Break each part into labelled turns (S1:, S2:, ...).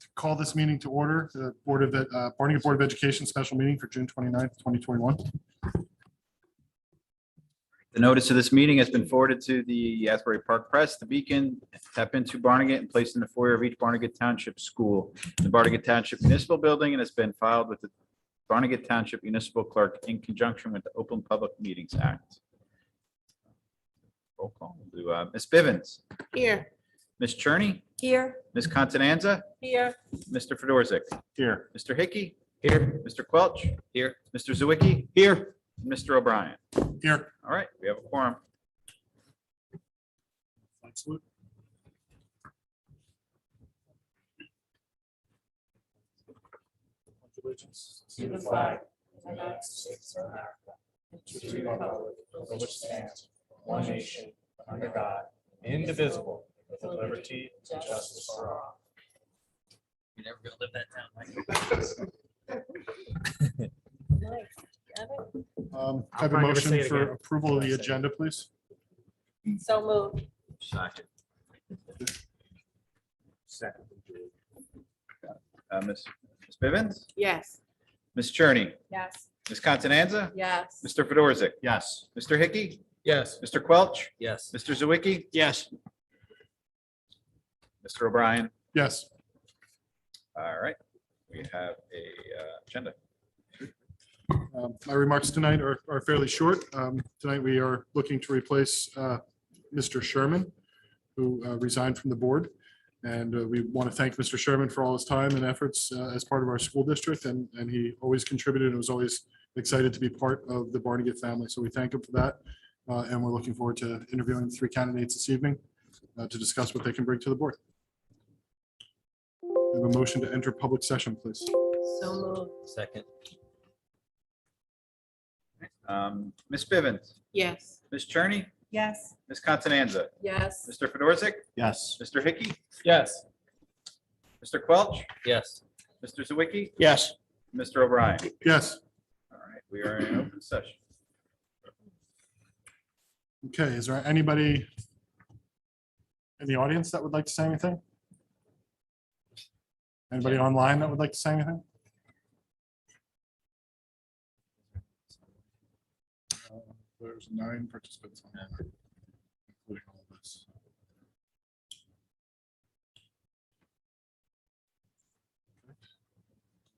S1: to call this meeting to order, the Barnegat Board of Education special meeting for June 29th, 2021.
S2: The notice of this meeting has been forwarded to the Asbury Park Press, the Beacon, Tap Into Barnegat, and placed in the foyer of each Barnegat Township school, the Barnegat Township Municipal Building, and has been filed with the Barnegat Township Municipal Clerk in conjunction with the Open Public Meetings Act. Roll call. We'll do Ms. Bivens.
S3: Here.
S2: Ms. Cherney.
S3: Here.
S2: Ms. Contanza.
S3: Here.
S2: Mr. Fedorzik.
S1: Here.
S2: Mr. Hickey.
S4: Here.
S2: Mr. Quelch.
S4: Here.
S2: Mr. Zawicki.
S4: Here.
S2: Mr. O'Brien.
S1: Here.
S2: All right, we have a quorum.
S1: Flag salute. Allegiance
S5: to the flag of the United States of America, and to the republic for which stands one nation, under God, indivisible, with liberty and justice for all.
S4: You're never gonna live that down, Mike.
S1: Can I have a
S4: probably never
S1: motion
S4: say it
S1: for
S4: again.
S1: approval of the agenda, please?
S3: So moved.
S4: Second.
S1: Second.
S2: Ms. Bivens,
S3: Yes.
S2: Ms. Cherney,
S3: Yes.
S2: Ms. Contanza,
S3: Yes.
S2: Mr. Fedorzik,
S1: Yes.
S2: Mr. Hickey,
S4: Yes.
S2: Mr. Quelch,
S4: Yes.
S2: Mr. Zawicki,
S4: Yes.
S2: Mr. O'Brien.
S1: Yes.
S2: All right, we have a agenda.
S1: My remarks tonight are fairly short. Tonight, we are looking to replace Mr. Sherman, who resigned from the board. And we want to thank Mr. Sherman for all his time and efforts as part of our school district. And he always contributed and was always excited to be part of the Barnegat family. So we thank him for that. And we're looking forward to interviewing the three candidates this evening to discuss what they can bring to the board. We have a motion to enter public session, please.
S3: So moved.
S4: Second.
S2: Ms. Bivens,
S3: Yes.
S2: Ms. Cherney,
S3: Yes.
S2: Ms. Contanza,
S3: Yes.
S2: Mr. Fedorzik,
S1: Yes.
S2: Mr. Hickey,
S4: Yes.
S2: Mr. Quelch,
S4: Yes.
S2: Mr. Zawicki,
S4: Yes.
S2: Mr. O'Brien.
S1: Yes.
S2: All right, we are in open session.
S1: Okay, is there anybody in the audience that would like to say anything? Anybody online that would like to say anything? There's 9 participants on that, including all of us.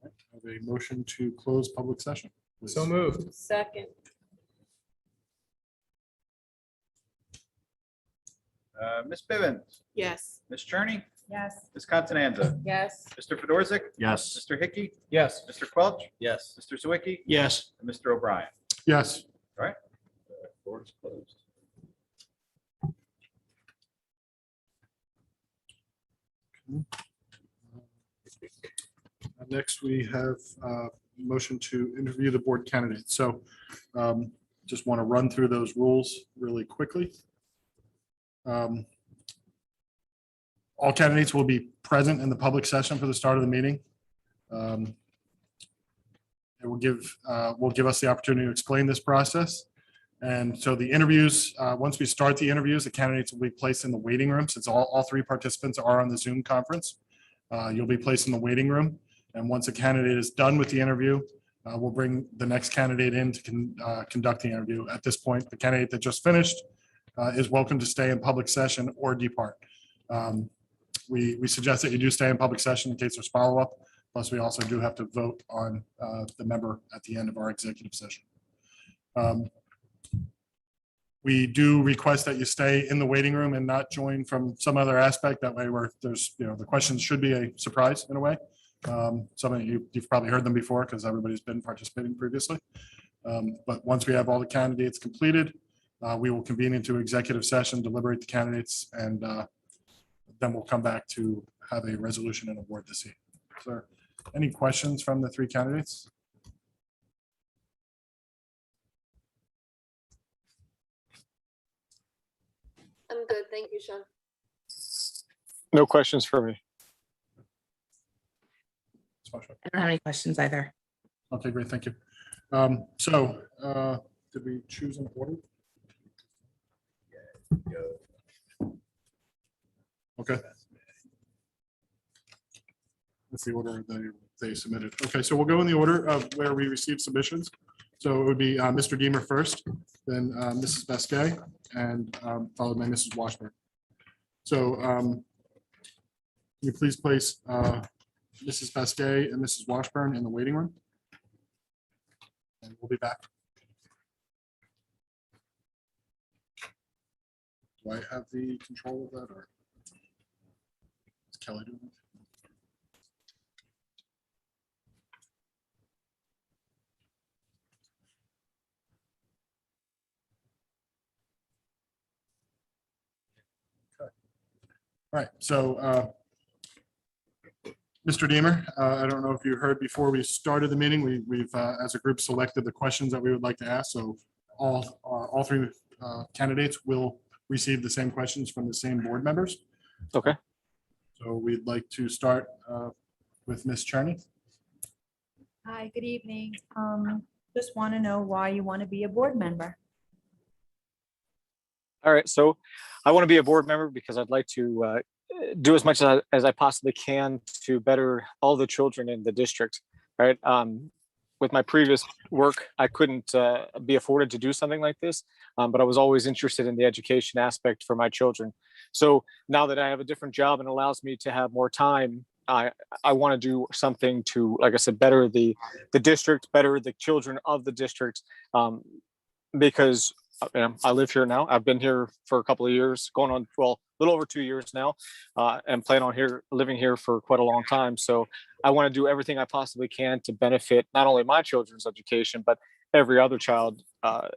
S1: I have a motion to close public session. please.
S4: So moved.
S3: Second.
S2: Ms. Bivens,
S3: Yes.
S2: Ms. Cherney,
S3: Yes.
S2: Ms. Contanza,
S3: Yes.
S2: Mr. Fedorzik,
S1: Yes.
S2: Mr. Hickey,
S4: Yes.
S2: Mr. Quelch,
S4: Yes.
S2: Mr. Zawicki,
S4: Yes.
S2: and Mr. O'Brien.
S1: Yes.
S2: All right. The floor is closed.
S1: Next, we have a motion to interview the board candidates. So just want to run through those rules really quickly. All candidates will be present in the public session for the start of the meeting. It will give us the opportunity to explain this process. And so the interviews, once we start the interviews, the candidates will be placed in the waiting room since all 3 participants are on the Zoom conference. You'll be placed in the waiting room. And once a candidate is done with the interview, we'll bring the next candidate in to conduct the interview. At this point, the candidate that just finished is welcome to stay in public session or depart. We suggest that you do stay in public session in case there's follow-up. Plus, we also do have to vote on the member at the end of our executive session. We do request that you stay in the waiting room and not join from some other aspect. That way where there's, the questions should be a surprise in a way. Some of you've probably heard them before because everybody's been participating previously. But once we have all the candidates completed, we will convene into executive session, deliberate the candidates, and then we'll come back to have a resolution and award this evening. So any questions from the 3 candidates?
S6: I'm good. Thank you, Sean.
S7: No questions for me.
S8: I don't have any questions either.
S1: Okay, great. Thank you. Did we choose an order? Okay. That's the order they submitted. Okay, so we'll go in the order of where we received submissions. So it would be Mr. Deemer first, then Mrs. Basquet, and followed by Mrs. Washburn. So can you please place Mrs. Basquet and Mrs. Washburn in the waiting room? And we'll be back. Do I have the control of that, or is Kelly doing it? All right, so Mr. Deemer, I don't know if you heard before we started the meeting, we've as a group selected the questions that we would like to ask. So all three candidates will receive the same questions from the same board members.
S7: Okay.
S1: So we'd like to start with Ms. Cherney.
S9: Hi, good evening. Just want to know why you want to be a board member.
S7: All right, so I want to be a board member because I'd like to do as much as I possibly can to better all the children in the district, right? With my previous work, I couldn't be afforded to do something like this, but I was always interested in the education aspect for my children. So now that I have a different job and allows me to have more time, I want to do something to, like I said, better the district, better the children of the district, because I live here now. I've been here for a couple of years, going on, well, a little over 2 years now, and plan on living here for quite a long time. So I want to do everything I possibly can to benefit not only my children's education, but every other child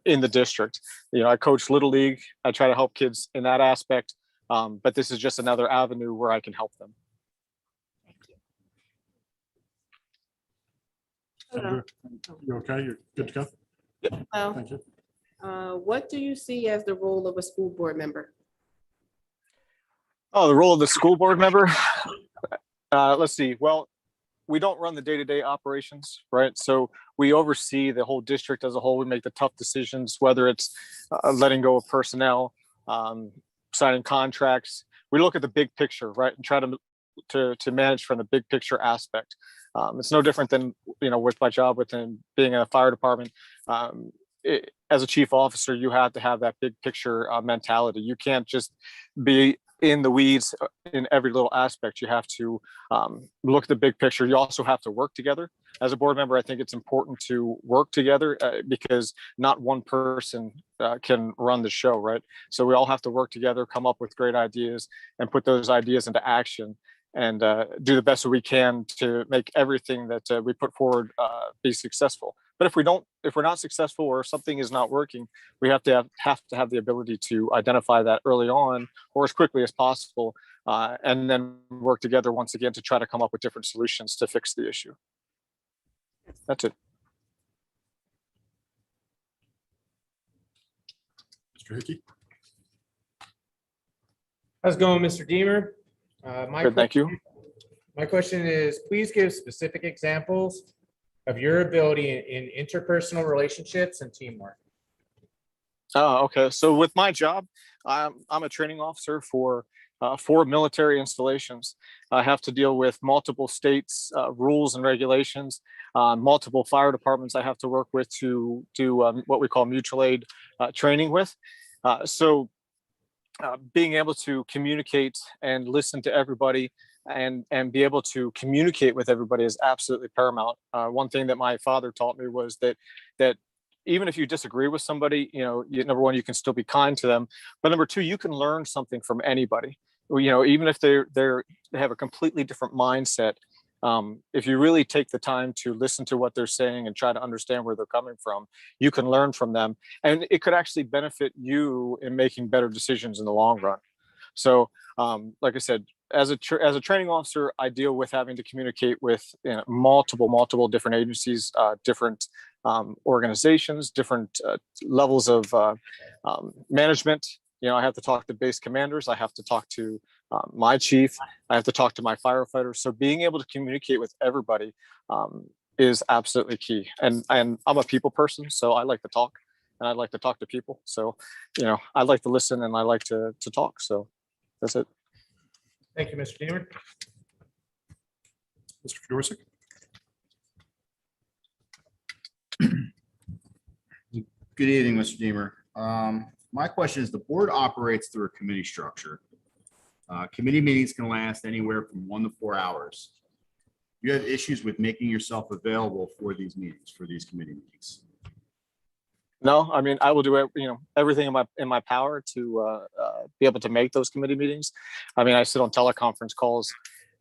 S7: in the district. You know, I coach Little League. I try to help kids in that aspect, but this is just another avenue where I can help them.
S3: Hello.
S1: You're okay? You're good to go?
S3: Hello.
S1: Thank you.
S3: What do you see as the role of a school board member?
S7: Oh, the role of the school board member. Let's see. Well, we don't run the day-to-day operations, right? So we oversee the whole district as a whole. We make the tough decisions, whether it's letting go of personnel, signing contracts. We look at the big picture, right, and try to manage from the big picture aspect. It's no different than, you know, with my job within being in a fire department. As a chief officer, you have to have that big picture mentality. You can't just be in the weeds in every little aspect. You have to look at the big picture. You also have to work together. As a board member, I think it's important to work together because not one person can run the show, right? So we all have to work together, come up with great ideas, and put those ideas into action, and do the best that we can to make everything that we put forward be successful. But if we're not successful, or something is not working, we have to have the ability to identify that early on, or as quickly as possible, and then work together once again to try to come up with different solutions to fix the issue. That's it.
S1: Mr. Hickey?
S5: How's it going, Mr. Deemer?
S7: Good, thank you.
S5: My question is, please give specific examples of your ability in interpersonal relationships and teamwork.
S7: Oh, okay. So with my job, I'm a training officer for 4 military installations. I have to deal with multiple states' rules and regulations, multiple fire departments I have to work with to do what we call mutual aid training with. So being able to communicate and listen to everybody and be able to communicate with everybody is absolutely paramount. One thing that my father taught me was that even if you disagree with somebody, you know, number one, you can still be kind to them, but number two, you can learn something from anybody. You know, even if they have a completely different mindset, if you really take the time to listen to what they're saying and try to understand where they're coming from, you can learn from them, and it could actually benefit you in making better decisions in the long run. So, like I said, as a training officer, I deal with having to communicate with, you know, multiple different agencies, different organizations, different levels of management. You know, I have to talk to base commanders. I have to talk to my chief. I have to talk to my firefighters. So being able to communicate with everybody is absolutely key. And I'm a people person, so I like to talk, and I like to talk to people. So, you know, I like to listen and I like to talk. So that's it.
S5: Thank you, Mr. Deemer.
S1: Mr. Fedorczyk?
S10: Good evening, Mr. Deemer. My question is, the board operates through a committee structure. Committee meetings can last anywhere from 1 to 4 hours. You have issues with making yourself available for these meetings, for these committee meetings.
S7: No, I mean, I will do everything in my power to be able to make those committee meetings. I mean, I sit on teleconference calls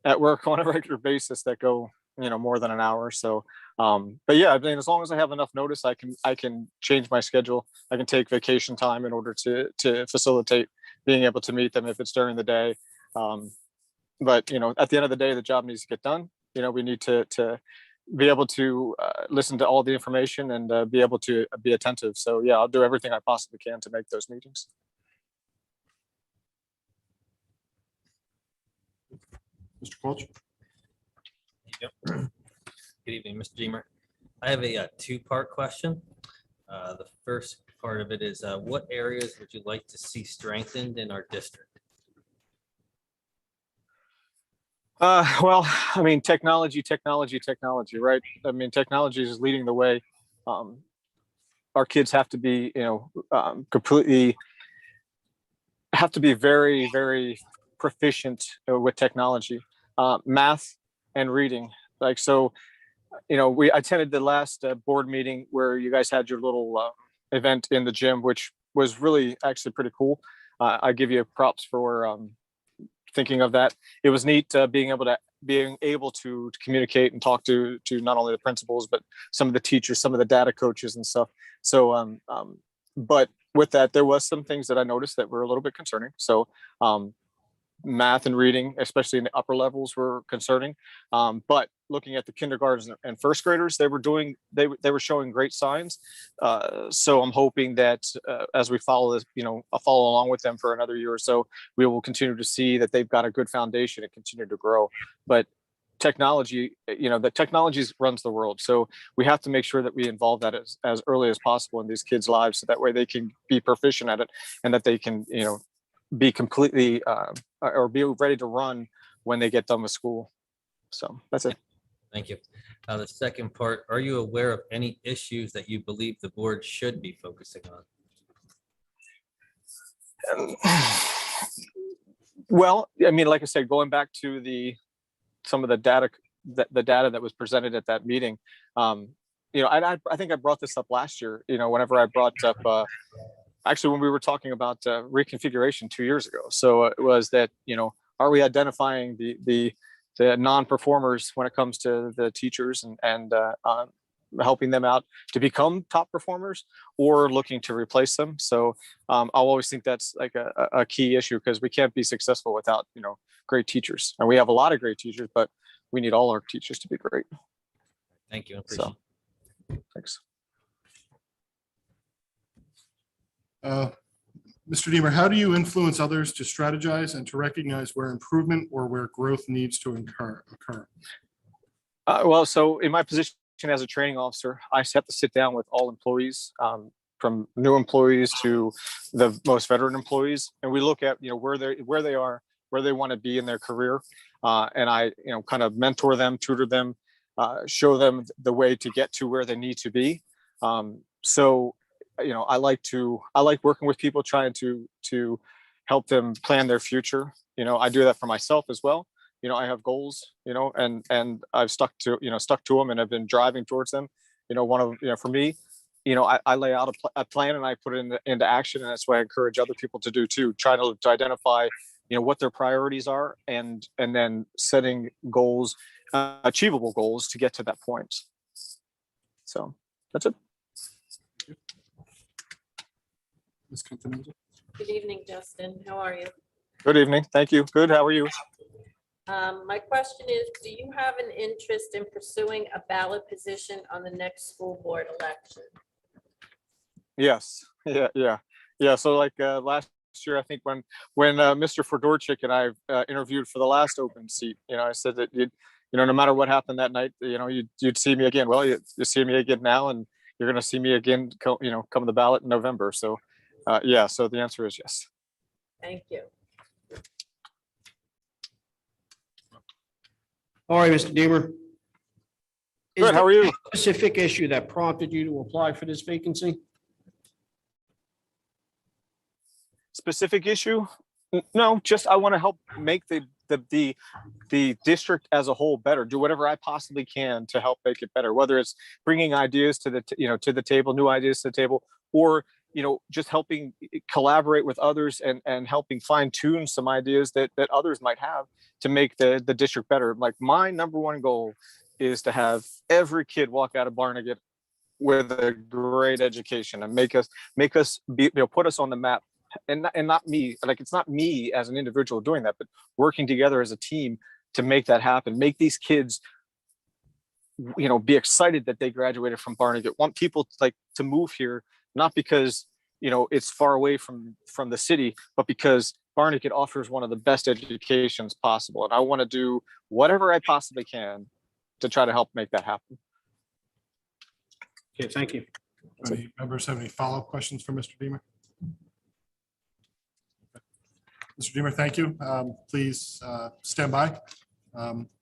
S7: at work on a regular basis that go more than an hour. So, but yeah, I mean, as long as I have enough notice, I can change my schedule. I can take vacation time in order to facilitate being able to meet them if it's during the day. But at the end of the day, the job needs to get done. We need to be able to listen to all the information and be able to be attentive. So yeah, I'll do everything I possibly can to make those meetings.
S1: Mr. Coach?
S4: Good evening, Mr. Deemer. I have a two-part question. The first part of it is, what areas would you like to see strengthened in our district?
S7: Well, I mean, technology, right? I mean, technology is leading the way. Our kids have to be, have to be very, very proficient with technology, math and reading. Like, so, I attended the last board meeting where you guys had your little event in the gym, which was really actually pretty cool. I give you props for thinking of that. It was neat being able to communicate and talk to not only the principals but some of the teachers, some of the data coaches and stuff. So but with that, there was some things that I noticed that were a little bit concerning. So math and reading, especially in the upper levels, were concerning. But looking at the kindergartens and first graders, they were showing great signs. So I'm hoping that as we follow this, I'll follow along with them for another year or so, we will continue to see that they've got a good foundation and continue to grow. But technology, the technology runs the world. So we have to make sure that we involve that as early as possible in these kids' lives, so that way they can be proficient at it and that they can, be completely or be ready to run when they get done with school. So that's it.
S4: Thank you. The second part, are you aware of any issues that you believe the board should be focusing on?
S7: Well, I mean, like I said, going back to some of the data that was presented at that meeting, I think I brought this up last year, whenever I brought up actually when we were talking about reconfiguration 2 years ago. So it was that, are we identifying the non-performers when it comes to the teachers and helping them out to become top performers, or looking to replace them? So I'll always think that's like a key issue, because we can't be successful without, great teachers. And we have a lot of great teachers, but we need all our teachers to be great.
S4: Thank you. Appreciate it.
S7: Thanks.
S1: Mr. Deemer, how do you influence others to strategize and to recognize where improvement or where growth needs to occur?
S7: Well, so in my position as a training officer, I have to sit down with all employees, from new employees to the most veteran employees, and we look at where they are, where they want to be in their career, and I kind of mentor them, tutor them, show them the way to get to where they need to be. So I like working with people, trying to help them plan their future. I do that for myself as well. I have goals, and I've stuck to them and have been driving towards them. For me, I lay out a plan and I put it into action, and that's what I encourage other people to do too. Try to identify, what their priorities are, and then setting goals, achievable goals to get to that point. So that's it.
S1: Ms. Continenza?
S3: Good evening, Justin. How are you?
S7: Good evening. Thank you. Good. How are you?
S3: My question is, do you have an interest in pursuing a ballot position on the next school board election?
S7: Yes. Yeah. So like last year, I think when Mr. Fedorczyk and I interviewed for the last open seat, I said that no matter what happened that night, you'd see me again. Well, you see me again now, and you're going to see me again, come the ballot in November. So yeah, so the answer is yes.
S3: Thank you.
S5: All right, Mr. Deemer. Is
S7: Good, how
S5: there
S7: are you?
S5: a specific issue that prompted you to apply for this vacancy?
S7: Specific issue? No, just I want to help make the district as a whole better, do whatever I possibly can to help make it better, whether it's bringing ideas to to the table, new ideas to the table, or, just helping collaborate with others and helping fine tune some ideas that others might have to make the district better. Like my number one goal is to have every kid walk out of Barnegat with a great education and make us be, put us on the map. And not me, like it's not me as an individual doing that, but working together as a team to make that happen, make these kids, be excited that they graduated from Barnegat, want people to move here, not because, it's far away from the city, but because Barnegat offers one of the best educations possible. And I want to do whatever I possibly can to try to help make that happen.
S5: Okay, thank you.
S1: Any members have any follow-up questions for Mr. Deemer? Mr. Deemer, thank you. Please stand by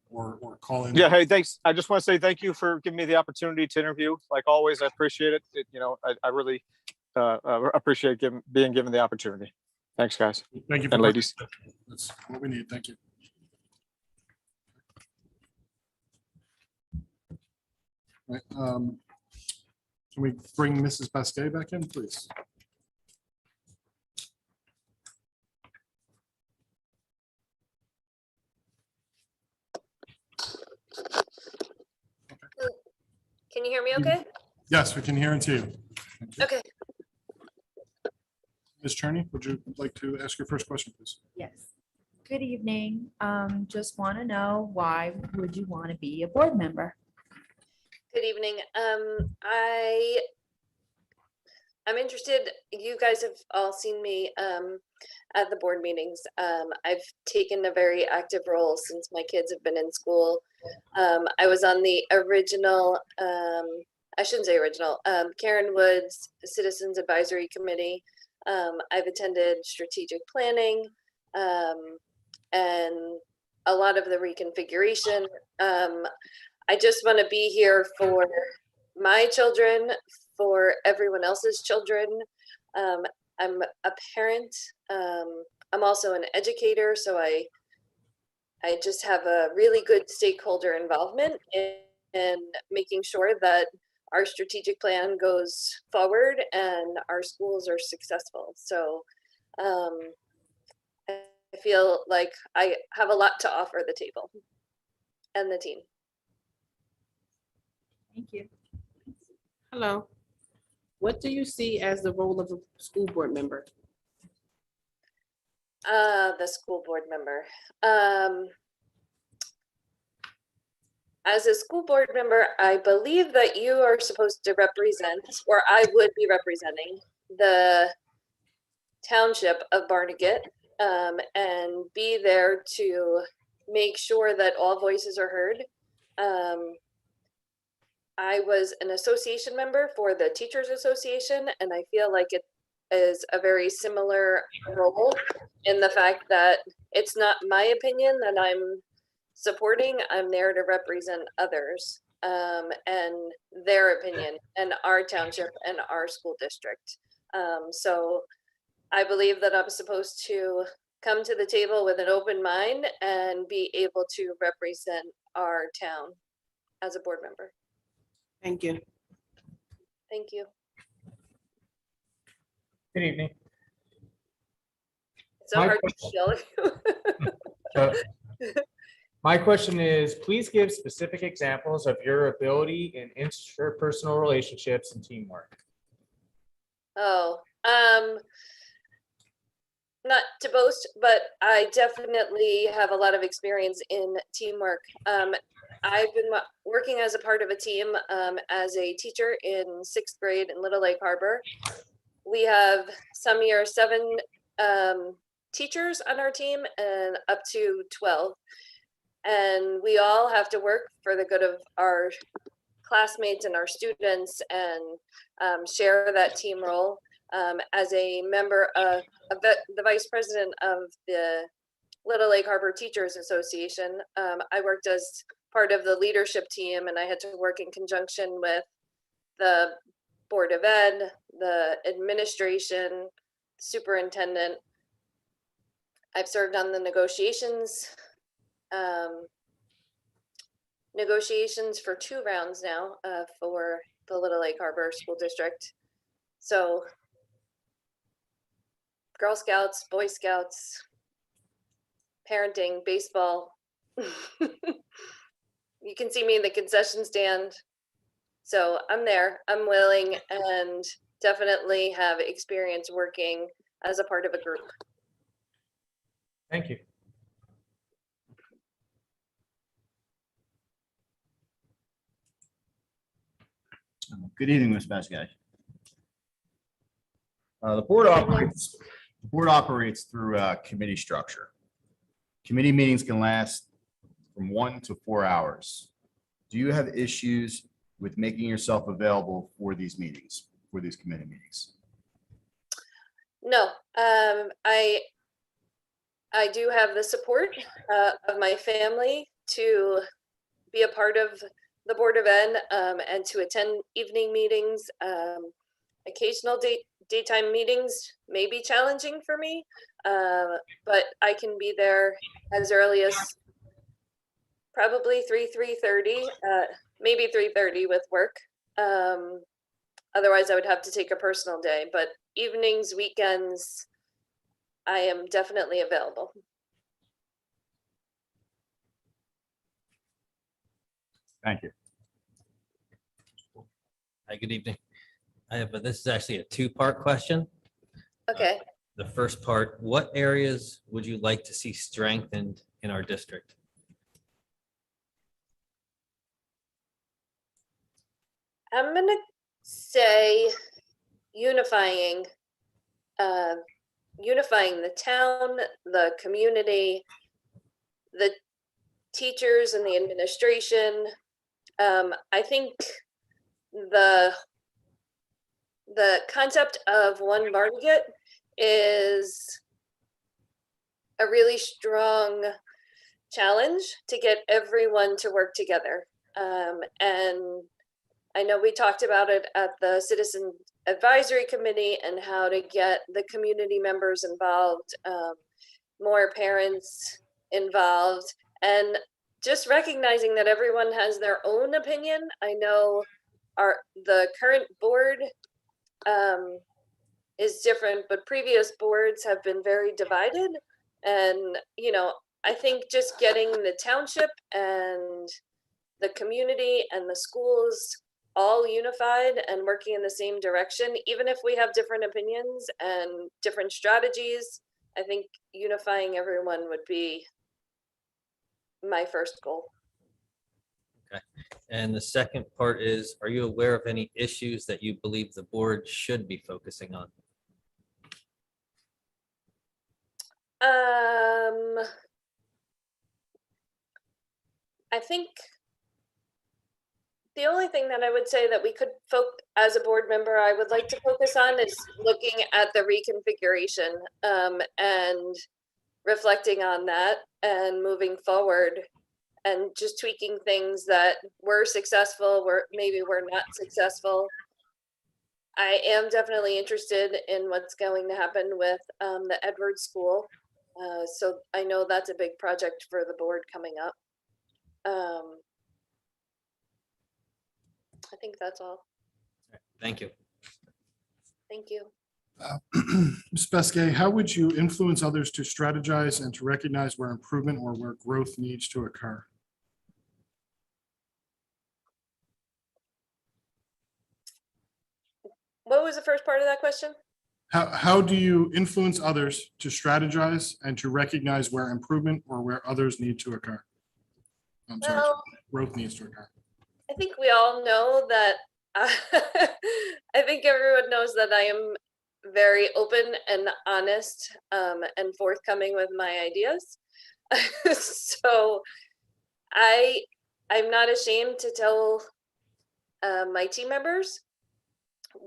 S1: or call in.
S7: Yeah, hey, thanks. I just want to say thank you for giving me the opportunity to interview. Like always, I appreciate it. I really appreciate being given the opportunity. Thanks, guys.
S1: Thank you.
S7: And ladies.
S1: That's what we need. Thank you. Right, can we bring Mrs. Basquet back in, please?
S3: Can you hear me okay?
S1: Yes, we can hear and see you. Thank you.
S3: Okay.
S1: Ms. Cherney, would you like to ask your first question, please?
S9: Yes. Good evening. Just want to know, why would you want to be a board member?
S3: Good evening. I'm interested, you guys have all seen me at the board meetings. I've taken a very active role since my kids have been in school. I was on the original, I shouldn't say original, Karen Wood's Citizens Advisory Committee. I've attended strategic planning and a lot of the reconfiguration. I just want to be here for my children, for everyone else's children. I'm a parent. I'm also an educator, so I just have a really good stakeholder involvement in making sure that our strategic plan goes forward and our schools are successful. So I feel like I have a lot to offer the table and the team.
S9: Thank you.
S11: Hello. What do you see as the role of a school board member?
S3: The school board member. As a school board member, I believe that you are supposed to represent, or I would be representing, the township of Barnegat, and be there to make sure that all voices are heard. I was an association member for the Teachers Association, and I feel like it is a very similar role in the fact that it's not my opinion that I'm supporting. I'm there to represent others and their opinion and our township and our school district. So I believe that I'm supposed to come to the table with an open mind and be able to represent our town as a board member.
S11: Thank you.
S3: Thank you.
S5: Good evening.
S3: It's so
S5: My
S3: hard to feel.
S5: My question is, please give specific examples of your ability in interpersonal relationships and teamwork.
S3: Oh, not to boast, but I definitely have a lot of experience in teamwork. I've been working as a part of a team as a teacher in 6th grade in Little Lake Harbor. We have some year 7 teachers on our team and up to 12. And we all have to work for the good of our classmates and our students and share that team role. As a member of the vice president of the Little Lake Harbor Teachers Association. I worked as part of the leadership team, and I had to work in conjunction with the Board of Ed, the administration, superintendent. I've served on the negotiations for 2 rounds now for the Little Lake Harbor School District. So Girl Scouts, Boy Scouts, parenting, baseball. You can see me in the concession stand. So I'm there, I'm willing, and definitely have experience working as a part of a group.
S5: Thank you.
S10: Good evening, Ms. Barnegat. The board operates through a committee structure. Committee meetings can last from 1 to 4 hours. Do you have issues with making yourself available for these meetings, for these committee meetings?
S3: No, I do have the support of my family to be a part of the Board of Ed and to attend evening meetings. Occasional daytime meetings may be challenging for me, but I can be there as early as probably 3:30, maybe 3:30 with work. Otherwise, I would have to take a personal day, but evenings, weekends, I am definitely available.
S10: Thank you.
S4: Hi, good evening. This is actually a 2-part question.
S3: Okay.
S4: The first part, what areas would you like to see strengthened in our district?
S3: I'm gonna say unifying the town, the community, the teachers and the administration. I think the concept of one Barnegat is a really strong challenge to get everyone to work together. And I know we talked about it at the Citizen Advisory Committee and how to get the community members involved, more parents involved, and just recognizing that everyone has their own opinion. I know the current board is different, but previous boards have been very divided. And, I think just getting the township and the community and the schools all unified and working in the same direction, even if we have different opinions and different strategies, I think unifying everyone would be my first goal.
S4: Okay. And the second part is, are you aware of any issues that you believe the board should be focusing on?
S3: I think the only thing that I would say that we could as a board member, I would like to focus on is looking at the reconfiguration and reflecting on that and moving forward and just tweaking things that were successful, maybe were not successful. I am definitely interested in what's going to happen with the Edwards School. So I know that's a big project for the board coming up. I think that's all.
S4: Thank you.
S3: Thank you.
S1: Ms. Beskay, how would you influence others to strategize and to recognize where improvement or where growth needs to occur?
S3: What was the first part of that question?
S1: How do you influence others to strategize and to recognize where improvement or where others need to occur? I'm sorry,
S3: Well,
S1: growth needs to occur.
S3: I think we all know that. I think everyone knows that I am very open and honest and forthcoming with my ideas. So I'm not ashamed to tell my team members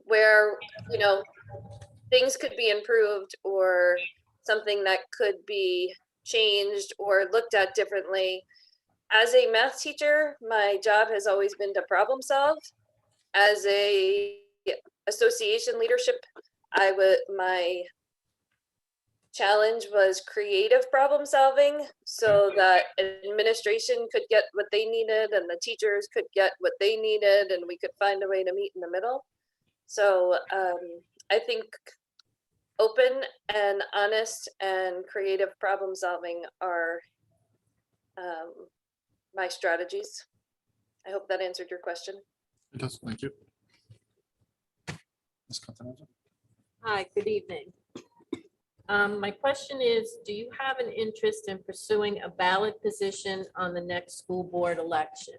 S3: where, things could be improved or something that could be changed or looked at differently. As a math teacher, my job has always been to problem solve. As a association leadership, my challenge was creative problem solving so that administration could get what they needed and the teachers could get what they needed and we could find a way to meet in the middle. So I think open and honest and creative problem solving are my strategies. I hope that answered your question.
S1: It does. Thank you. Ms. Continental.
S12: Hi, good evening. My question is, do you have an interest in pursuing a ballot position on the next school board election?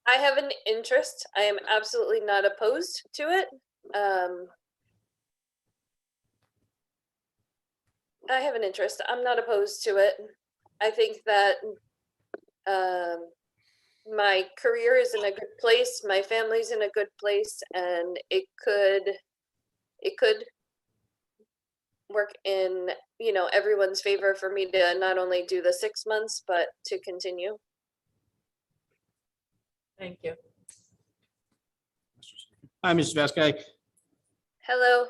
S3: I have an interest. I am absolutely not opposed to it. I have an interest. I'm not opposed to it. I think that my career is in a good place. My family's in a good place, and it could work in, you know, everyone's favor for me to not only do the 6 months, but to continue.
S12: Thank you.
S13: Hi, Mrs. Vasquez.
S3: Hello.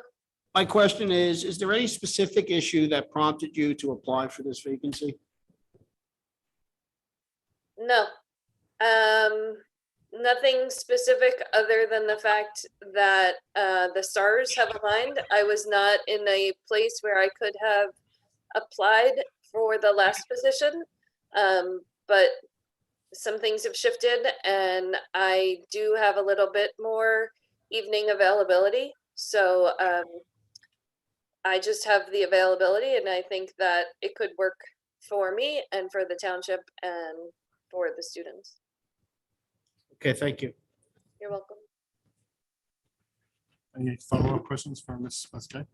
S13: My question is there any specific issue that prompted you to apply for this vacancy?
S3: No. Nothing specific other than the fact that the stars have aligned. I was not in a place where I could have applied for the last position, but some things have shifted and I do have a little bit more evening availability. So I just have the availability and I think that it could work for me and for the township and for the students.
S13: Okay, thank you.
S3: You're welcome.
S1: Any follow-up questions for Ms. Vasquez?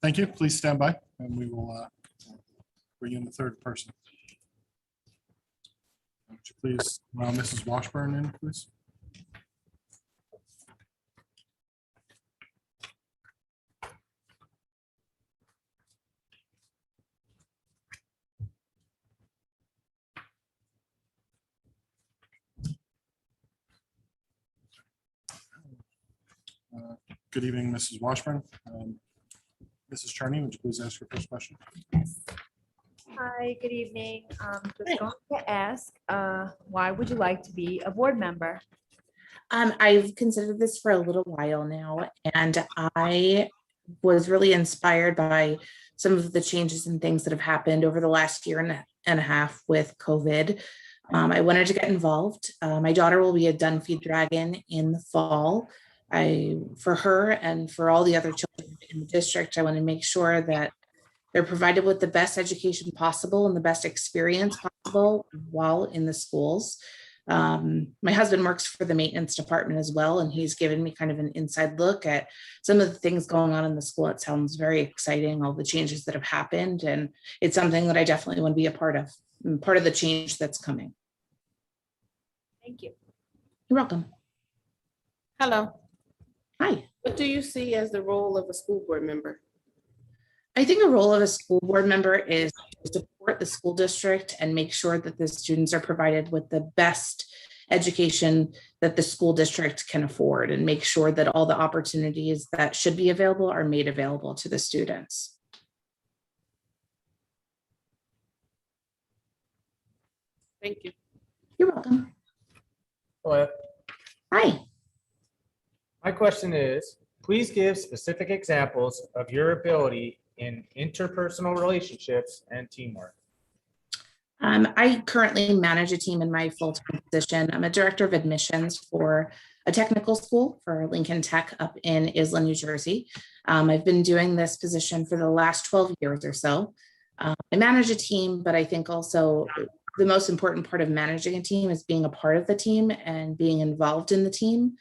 S1: Thank you. Please stand by and we will bring in the third person. Would you please allow Mrs. Washburn in, please? Good evening, Mrs. Washburn. Mrs. Charney, would you please ask your first question?
S9: Hi, good evening. Just going to ask, why would you like to be a board member?
S8: I've considered this for a little while now, and I was really inspired by some of the changes and things that have happened over the last year and a half with COVID. I wanted to get involved. My daughter will be a Dunphy Dragon in the fall. For her and for all the other children in the district, I want to make sure that they're provided with the best education possible and the best experience possible while in the schools. My husband works for the maintenance department as well, and he's given me kind of an inside look at some of the things going on in the school. It sounds very exciting, all the changes that have happened, and it's something that I definitely want to be a part of the change that's coming.
S9: Thank you.
S8: You're welcome.
S11: Hello.
S8: Hi.
S11: What do you see as the role of a school board member?
S8: I think the role of a school board member is to support the school district and make sure that the students are provided with the best education that the school district can afford and make sure that all the opportunities that should be available are made available to the students.
S11: Thank you.
S8: You're welcome.
S5: Hello.
S8: Hi.
S5: My question is, please give specific examples of your ability in interpersonal relationships and teamwork.
S8: I currently manage a team in my full-time position. I'm a director of admissions for a technical school for Lincoln Tech up in Island, New Jersey. I've been doing this position for the last 12 years or so. I manage a team, but I think also the most important part of managing a team is being a part of the team and being involved in the team.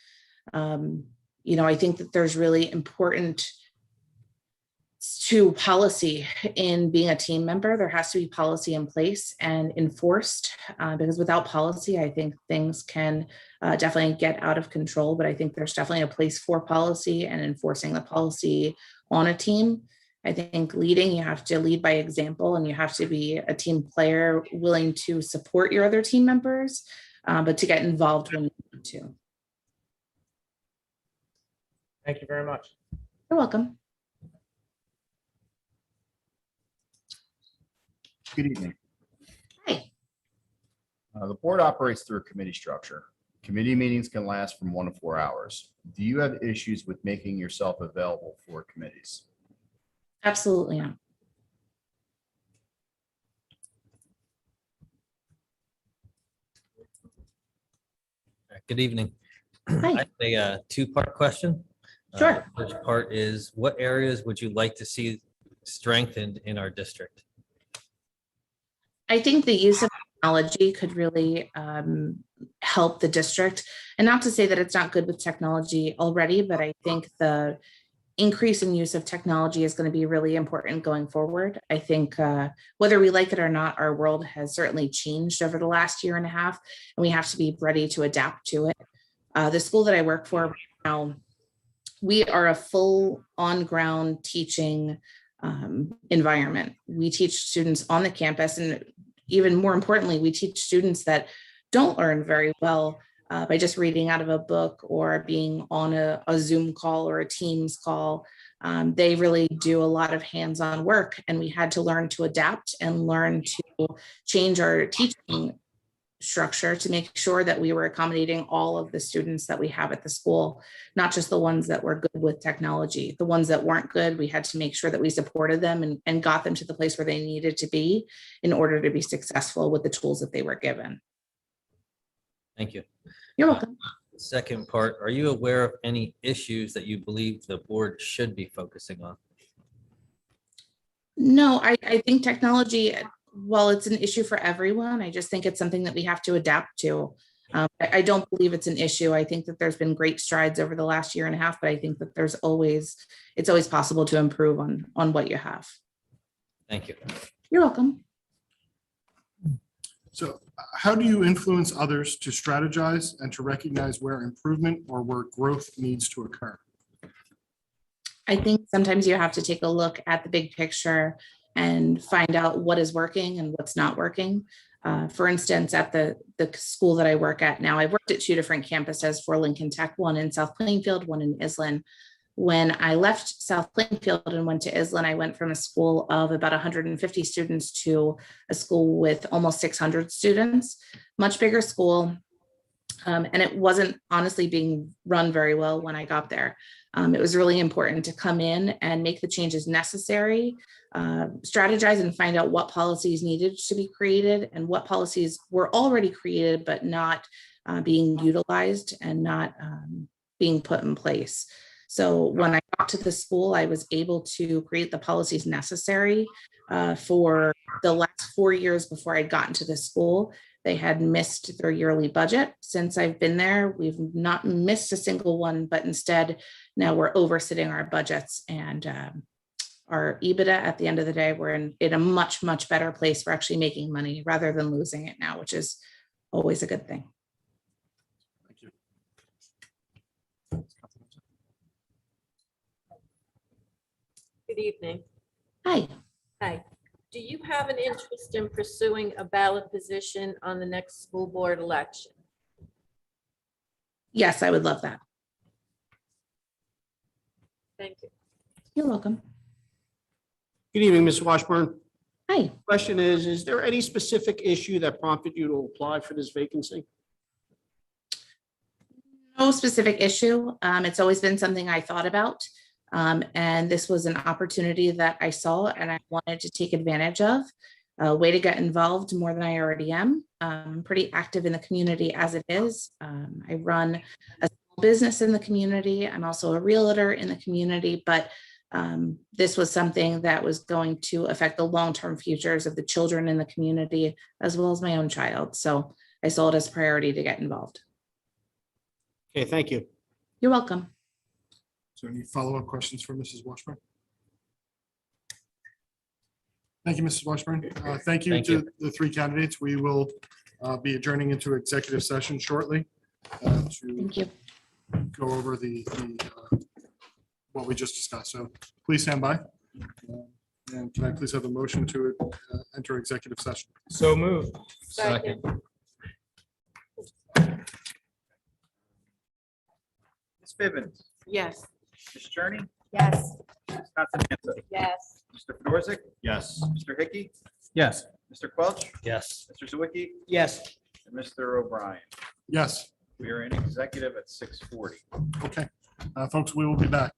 S8: I think that there's really important to policy in being a team member. There has to be policy in place and enforced, because without policy, I think things can definitely get out of control. But I think there's definitely a place for policy and enforcing the policy on a team. I think leading, you have to lead by example, and you have to be a team player willing to support your other team members, but to get involved when you need to.
S5: Thank you very much.
S8: You're welcome.
S10: Good evening.
S8: Hi.
S10: The board operates through a committee structure. Committee meetings can last from 1 to 4 hours. Do you have issues with making yourself available for committees?
S8: Absolutely not.
S4: Good evening.
S8: Hi.
S4: I have a two-part question.
S8: Sure.
S4: The First part is, what areas would you like to see strengthened in our district?
S8: I think the use of technology could really help the district. And not to say that it's not good with technology already, but I think the increase in use of technology is going to be really important going forward. I think whether we like it or not, our world has certainly changed over the last year and a half, and we have to be ready to adapt to it. The school that I work for right now, we are a full on-ground teaching environment. We teach students on the campus, and even more importantly, we teach students that don't learn very well by just reading out of a book or being on a Zoom call or a Teams call. They really do a lot of hands-on work, and we had to learn to adapt and learn to change our teaching structure to make sure that we were accommodating all of the students that we have at the school, not just the ones that were good with technology. The ones that weren't good, we had to make sure that we supported them and got them to the place where they needed to be in order to be successful with the tools that they were given.
S4: Thank you.
S8: You're welcome.
S4: Second part, are you aware of any issues that you believe the board should be focusing on?
S8: No, I think technology, while it's an issue for everyone, I just think it's something that we have to adapt to. I don't believe it's an issue. I think that there's been great strides over the last year and a half, but I think that it's always possible to improve on what you have.
S4: Thank you.
S8: You're welcome.
S1: So how do you influence others to strategize and to recognize where improvement or where growth needs to occur?
S8: I think sometimes you have to take a look at the big picture and find out what is working and what's not working. For instance, at the school that I work at now, I've worked at 2 different campuses for Lincoln Tech, one in South Plainfield, one in Island. When I left South Plainfield and went to Island, I went from a school of about 150 students to a school with almost 600 students, much bigger school. And it wasn't honestly being run very well when I got there. It was really important to come in and make the changes necessary, strategize and find out what policies needed to be created and what policies were already created, but not being utilized and not being put in place. So when I got to the school, I was able to create the policies necessary for the last 4 years before I'd gotten to the school. They had missed their yearly budget. Since I've been there, we've not missed a single one, but instead now we're oversitting our budgets and our EBITDA at the end of the day, we're in a much, much better place for actually making money rather than losing it now, which is always a good thing.
S1: Thank you.
S12: Good evening.
S8: Hi.
S12: Hi. Do you have an interest in pursuing a ballot position on the next school board election?
S8: Yes, I would love that.
S12: Thank you.
S8: You're welcome.
S13: Good evening, Ms. Washburn.
S8: Hi.
S13: Question is there any specific issue that prompted you to apply for this vacancy?
S8: No specific issue. It's always been something I thought about. And this was an opportunity that I saw and I wanted to take advantage of. A way to get involved more than I already am. I'm pretty active in the community as it is. I run a small business in the community. I'm also a realtor in the community, but this was something that was going to affect the long-term futures of the children in the community, as well as my own child. So I saw it as a priority to get involved.
S13: Okay, thank you.
S8: You're welcome.
S1: So any follow-up questions for Mrs. Washburn? Thank you, Mrs. Washburn. Thank you
S4: Thank
S1: to
S4: you.
S1: the three candidates. We will be adjourning into executive session shortly to
S8: Thank you.
S1: go over what we just discussed. So please stand by. And can I please have a motion to enter executive session?
S5: So moved.
S12: Second.
S2: Ms. Bivens,
S11: Yes.
S2: Ms. Cherney,
S9: Yes.
S2: Ms. Constanza,
S12: Yes.
S2: Mr. Fedorzik,
S10: Yes.
S2: Mr. Hickey,
S5: Yes.
S2: Mr. Quelch,
S4: Yes.
S2: Mr. Zawicki,
S13: Yes.
S2: and Mr. O'Brien.
S1: Yes.
S2: We are in executive at 6:40.
S1: Okay. Folks, we will be back.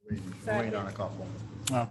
S10: Waiting on a couple.
S1: Oh.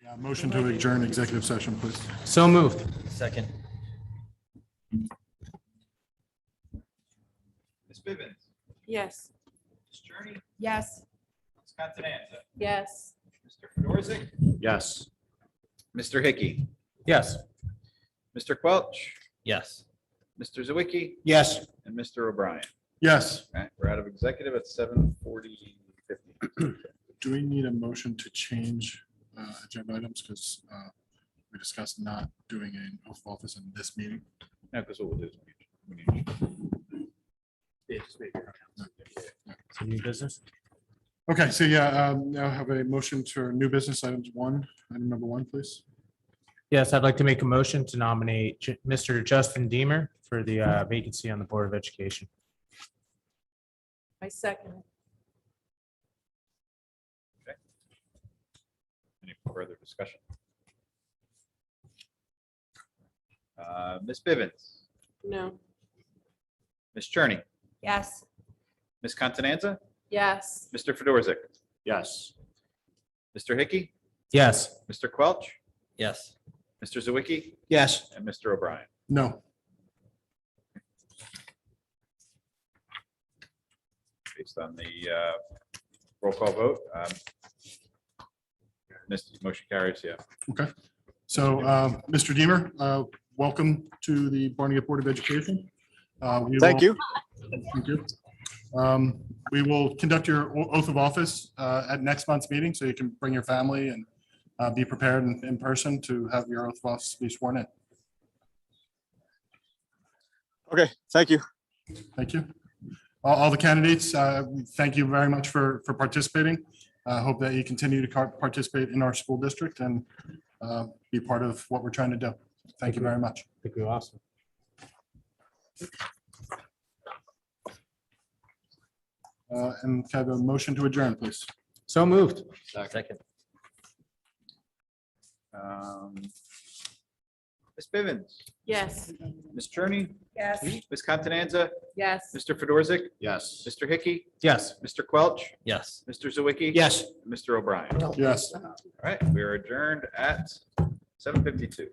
S1: Yeah, motion to adjourn executive session, please.
S5: So moved.
S4: Second.
S2: Ms. Bivens,
S11: Yes.
S2: Ms. Cherney,
S9: Yes.
S2: Ms. Catananza,
S12: Yes.
S2: Mr. Fedorzik,
S10: Yes.
S2: Mr. Hickey,
S5: Yes.
S2: Mr. Quelch,
S4: Yes.
S2: Mr. Zawicki,
S13: Yes.
S2: and Mr. O'Brien.
S1: Yes.
S2: All right, we're out of executive at 7:40.
S1: Do we need a motion to change agenda items? Because we discussed not doing an oath of office in this meeting.
S2: No, because what we'll do is we need-
S5: So new business?
S1: Okay, so yeah, now have a motion to new business items item number one, please.
S5: Yes, I'd like to make a motion to nominate Mr. Justin Deemer for the vacancy on the Board of Education.
S12: I second.
S2: Any further discussion? Ms. Bivens,
S11: No.
S2: Ms. Cherney,
S9: Yes.
S2: Ms. Catananza,
S12: Yes.
S2: Mr. Fedorzik,
S10: Yes.
S2: Mr. Hickey,
S5: Yes.
S2: Mr. Quelch,
S4: Yes.
S2: Mr. Zawicki,
S13: Yes.
S2: and Mr. O'Brien.
S1: No.
S2: Based on the roll call vote. Motion carries, yeah.
S1: Okay. So Mr. Deemer, welcome to the Barnegat Board of Education.
S7: Thank you.
S1: Thank you. We will conduct your oath of office at next month's meeting, so you can bring your family and be prepared in person to have your oath of office be sworn in.
S7: Okay, thank you.
S1: Thank you. All the candidates, thank you very much for participating. I hope that you continue to participate in our school district and be part of what we're trying to do. Thank you very much.
S5: I think we lost him.
S1: And can I have a motion to adjourn, please?
S5: So moved.
S4: Second.
S2: Ms. Bivens,
S12: Yes.
S2: Ms. Cherney,
S9: Yes.
S2: Ms. Catananza,
S12: Yes.
S2: Mr. Fedorzik,
S10: Yes.
S2: Mr. Hickey,
S5: Yes.
S2: Mr. Quelch,
S4: Yes.
S2: Mr. Zawicki.
S13: Yes.
S2: and Mr. O'Brien. All
S1: Yes.
S2: right, we are adjourned at 7:52.